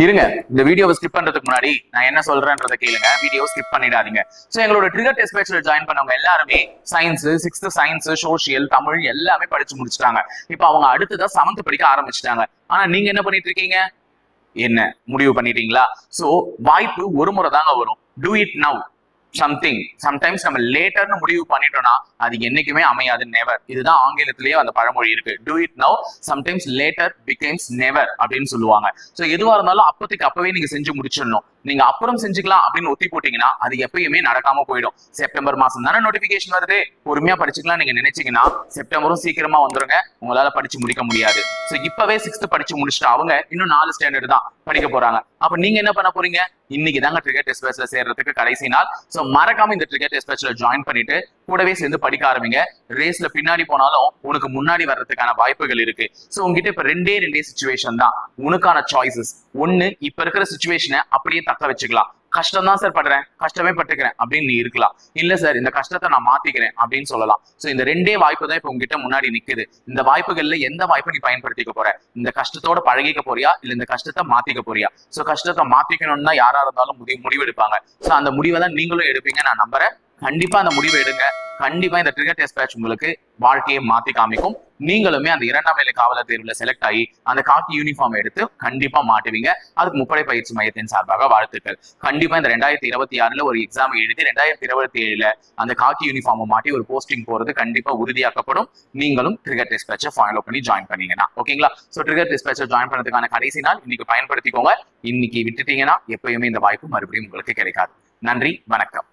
இருங்க, இந்த வீடியோவை ஸ்கிப் பண்றதுக்கு முன்னாடி நான் என்ன சொல்றேன்றதை கேளுங்க. வீடியோ ஸ்கிப் பண்ணிடாதீங்க. சோ எங்களோட ட்ரிகர் டெஸ்ட் பேட்ச்ல ஜாயின் பண்ணவங்க எல்லாருமே science, 6th science, social, Tamil எல்லாமே படிச்சு முடிச்சிட்டாங்க. இப்போ அவங்க அடுத்ததா 7th படிக்க ஆரம்பிச்சிட்டாங்க. ஆனா நீங்க என்ன பண்ணிட்டு இருக்கீங்க? என்ன முடிவு பண்ணிட்டீங்களா? சோ வாய்ப்பு ஒரு முறை தாங்க வரும். Do it now. சம்டைம்ஸ் நம்ம லேட்டர்னு முடிவு பண்ணிட்டோம்னா அது என்னைக்குமே அமையாது. நெவர். இதுதான் ஆங்கிலத்திலேயே அந்த பழமொழி இருக்கு. Do it now, sometimes later becomes never அப்படின்னு சொல்லுவாங்க. சோ எதுவா இருந்தாலும் அப்போதைக்கு அப்பவே நீங்க செஞ்சு முடிச்சிடணும். நீங்க அப்புறம் செஞ்சுக்கலாம் அப்படின்னு ஒத்தி போட்டீங்கன்னா அது எப்பயுமே நடக்காம போயிடும். செப்டம்பர் மாசம் தானே நோட்டிபிகேஷன் வருது, பொறுமையா படிச்சுக்கலாம் நீங்க நினைச்சீங்கன்னா செப்டம்பரும் சீக்கிரமா வந்துருங்க. உங்களால படிச்சு முடிக்க முடியாது. சோ இப்பவே 6th படிச்சு முடிச்சுட்டு அவங்க இன்னும் 4 ஸ்டாண்டர்ட் தான் படிக்க போறாங்க. அப்ப நீங்க என்ன பண்ண போறீங்க? இன்னைக்கு தாங்க ட்ரிகர் டெஸ்ட் பேட்ச்ல சேர்றதுக்கு கடைசி நாள். சோ மறக்காம இந்த ட்ரிகர் டெஸ்ட் பேட்ச்ல ஜாயின் பண்ணிட்டு கூடவே சேர்ந்து படிக்க ஆரம்பிங்க. ரேஸ்ல பின்னாடி போனாலும் உனக்கு முன்னாடி வர்றதுக்கான வாய்ப்புகள் இருக்கு. சோ உங்ககிட்ட இப்ப ரெண்டே சிச்சுவேஷன் தான் உனக்கான சாய்ஸஸ். ஒன்னு, இப்ப இருக்கிற சிச்சுவேஷனை அப்படியே தக்க வச்சுக்கலாம். கஷ்டம் தான் சார் படுறேன், கஷ்டமே பட்டுக்கிறேன் அப்படின்னு நீ இருக்கலாம். இல்ல சார், இந்த கஷ்டத்தை நான் மாத்திக்கிறேன் அப்படின்னு சொல்லலாம். சோ இந்த ரெண்டே வாய்ப்பு தான் இப்ப உங்ககிட்ட முன்னாடி நிக்குது. இந்த வாய்ப்புகள்ல எந்த வாய்ப்பை நீ பயன்படுத்திக்க போற? இந்த கஷ்டத்தோட பழகிக்க போறியா, இல்ல இந்த கஷ்டத்தை மாத்திக்க போறியா? சோ கஷ்டத்தை மாத்திக்கணும்னா யாரா இருந்தாலும் முடிவு எடுப்பாங்க. சோ அந்த முடிவை தான் நீங்களும் எடுப்பீங்க நான் நம்புறேன். கண்டிப்பா அந்த முடிவை எடுங்க. கண்டிப்பா இந்த ட்ரிகர் டெஸ்ட் பேட்ச் உங்களுக்கு வாழ்க்கையை மாத்தி காமிக்கும். நீங்களுமே அந்த 2ஆம் நிலை காவலர் தேர்வுல செலக்ட் ஆகி அந்த காக்கி யூனிஃபார்ம் எடுத்து கண்டிப்பா மாட்டுவீங்க. அதுக்கு முப்படை பயிற்சி மையத்தின் சார்பாக வாழ்த்துக்கள். கண்டிப்பா இந்த 2026 ஒரு எக்ஸாம் எழுதி 2027 அந்த காக்கி யூனிஃபார்ம் மாட்டி ஒரு போஸ்டிங் போறது கண்டிப்பா உறுதியாக்கப்படும். நீங்களும் ட்ரிகர் டெஸ்ட் பேட்சை ஃபாலோ பண்ணி ஜாயின் பண்ணீங்கன்னா ஓகேங்களா? சோ ட்ரிகர் டெஸ்ட் பேட்சை ஜாயின் பண்ணதுக்கான கடைசி நாள் இன்னைக்கு பயன்படுத்திக்கோங்க. இன்னைக்கு விட்டுட்டீங்கன்னா எப்பயுமே இந்த வாய்ப்பு மறுபடியும் உங்களுக்கு கிடைக்காது. நன்றி, வணக்கம்.